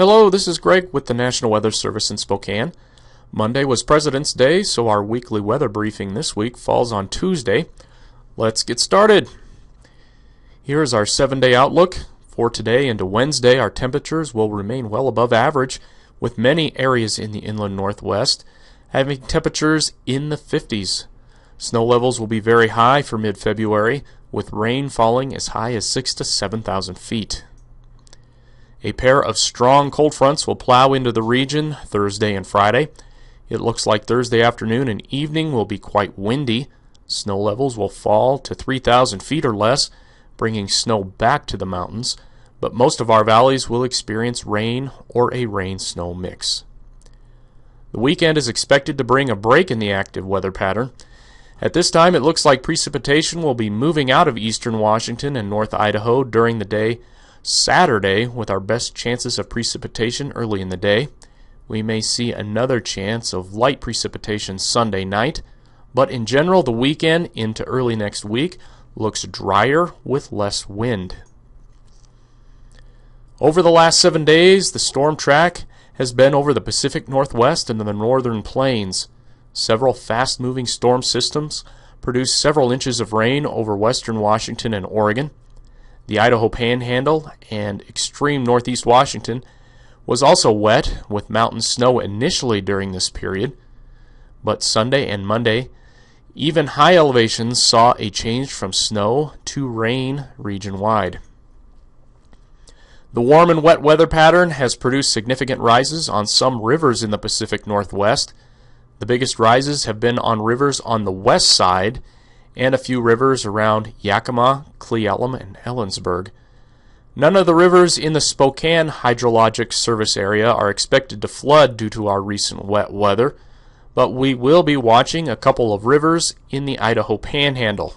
Hello, this is Greg with the National Weather Service in Spokane. Monday was President's Day, so our weekly weather briefing this week falls on Tuesday. Let's get started. Here is our 7-day outlook. For today into Wednesday, our temperatures will remain well above average, with many areas in the inland northwest having temperatures in the 50s. Snow levels will be very high for mid-February, with rain falling as high as 6,000 to 7,000 feet. A pair of strong cold fronts will plow into the region Thursday and Friday. It looks like Thursday afternoon and evening will be quite windy. Snow levels will fall to 3,000 feet or less, bringing snow back to the mountains, but most of our valleys will experience rain or a rain-snow mix. The weekend is expected to bring a break in the active weather pattern. At this time, it looks like precipitation will be moving out of eastern Washington and north Idaho during the day Saturday, with our best chances of precipitation early in the day. We may see another chance of light precipitation Sunday night, but in general the weekend into early next week looks drier with less wind. Over the last 7 days, the storm track has been over the Pacific Northwest and the northern plains. Several fast-moving storm systems produced several inches of rain over western Washington and Oregon. The Idaho Panhandle and extreme northeast Washington was also wet, with mountain snow initially during this period. But Sunday and Monday, even high elevations saw a change from snow to rain region-wide. The warm and wet weather pattern has produced significant rises on some rivers in the Pacific Northwest. The biggest rises have been on rivers on the west side and a few rivers around Yakima, Cle Elum, and Ellensburg. None of the rivers in the Spokane hydrologic service area are expected to flood due to our recent wet weather, but we will be watching a couple of rivers in the Idaho Panhandle.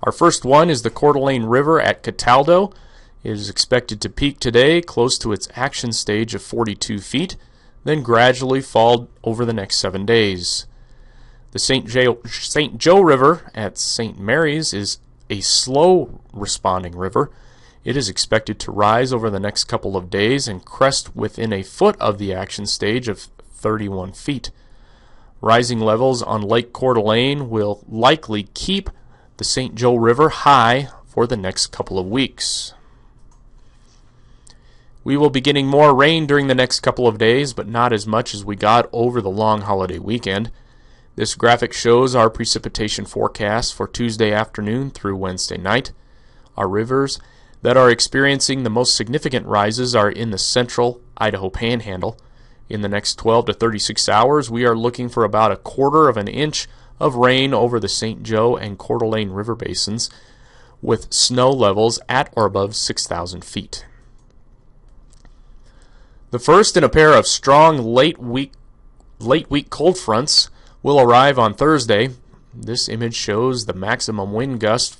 Our first one is the Coeur d'Alene River at Cataldo. It is expected to peak today close to its action stage of 42 feet, then gradually fall over the next 7 days. The St. Joe River at St. Mary's is a slow responding river. It is expected to rise over the next couple of days and crest within a foot of the action stage of 31 feet. Rising levels on Lake Coeur d'Alene will likely keep the St. Joe River high for the next couple of weeks. We will be getting more rain during the next couple of days, but not as much as we got over the long holiday weekend. This graphic shows our precipitation forecast for Tuesday afternoon through Wednesday night. Our rivers that are experiencing the most significant rises are in the central Idaho Panhandle. In the next 12 to 36 hours, we are looking for about 1/4 inch of rain over the St. Joe and Coeur d'Alene river basins, with snow levels at or above 6,000 feet. The first in a pair of strong late week cold fronts will arrive on Thursday. This image shows the maximum wind gust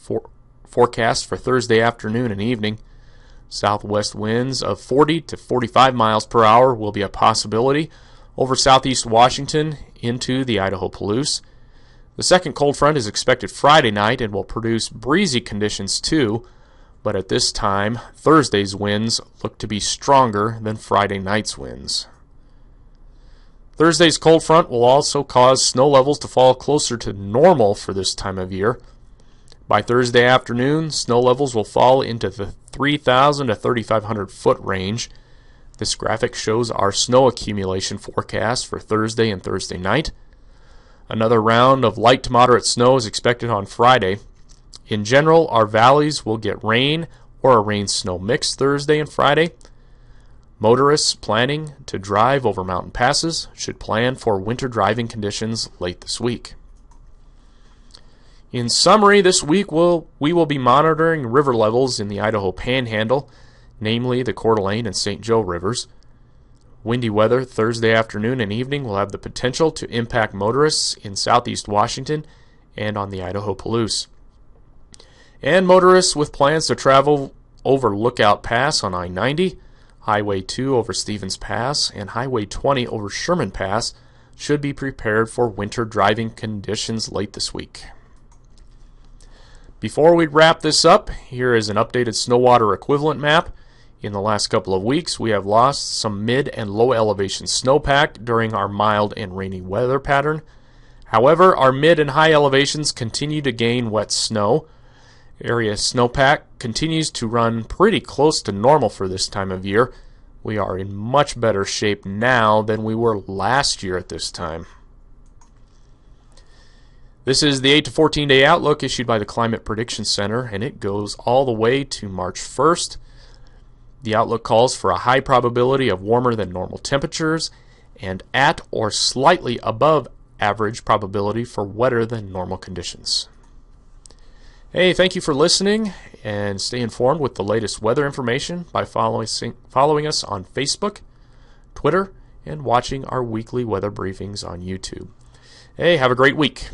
forecast for Thursday afternoon and evening. Southwest winds of 40 to 45 miles per hour will be a possibility over southeast Washington into the Idaho Palouse. The second cold front is expected Friday night and will produce breezy conditions too, but at this time, Thursday's winds look to be stronger than Friday night's winds. Thursday's cold front will also cause snow levels to fall closer to normal for this time of year. By Thursday afternoon, snow levels will fall into the 3,000 to 3,500 foot range. This graphic shows our snow accumulation forecast for Thursday and Thursday night. Another round of light to moderate snow is expected on Friday. In general, our valleys will get rain or a rain-snow mix Thursday and Friday. Motorists planning to drive over mountain passes should plan for winter driving conditions late this week. In summary, this week we will be monitoring river levels in the Idaho Panhandle, namely the Coeur d'Alene and St. Joe rivers. Windy weather Thursday afternoon and evening will have the potential to impact motorists in southeast Washington and on the Idaho Palouse. And motorists with plans to travel over Lookout Pass on I-90, Highway 2 over Stevens Pass, and Highway 20 over Sherman Pass should be prepared for winter driving conditions late this week. Before we wrap this up, here is an updated snow water equivalent map. In the last couple of weeks, we have lost some mid and low elevation snowpack during our mild and rainy weather pattern. However, our mid and high elevations continue to gain wet snow. Area snowpack continues to run pretty close to normal for this time of year. We are in much better shape now than we were last year at this time. This is the 8 to 14 day outlook issued by the Climate Prediction Center, and it goes all the way to March 1st. The outlook calls for a high probability of warmer than normal temperatures and at or slightly above average probability for wetter than normal conditions. Hey, thank you for listening, and stay informed with the latest weather information by following us on Facebook, Twitter, and watching our weekly weather briefings on YouTube. Hey, have a great week.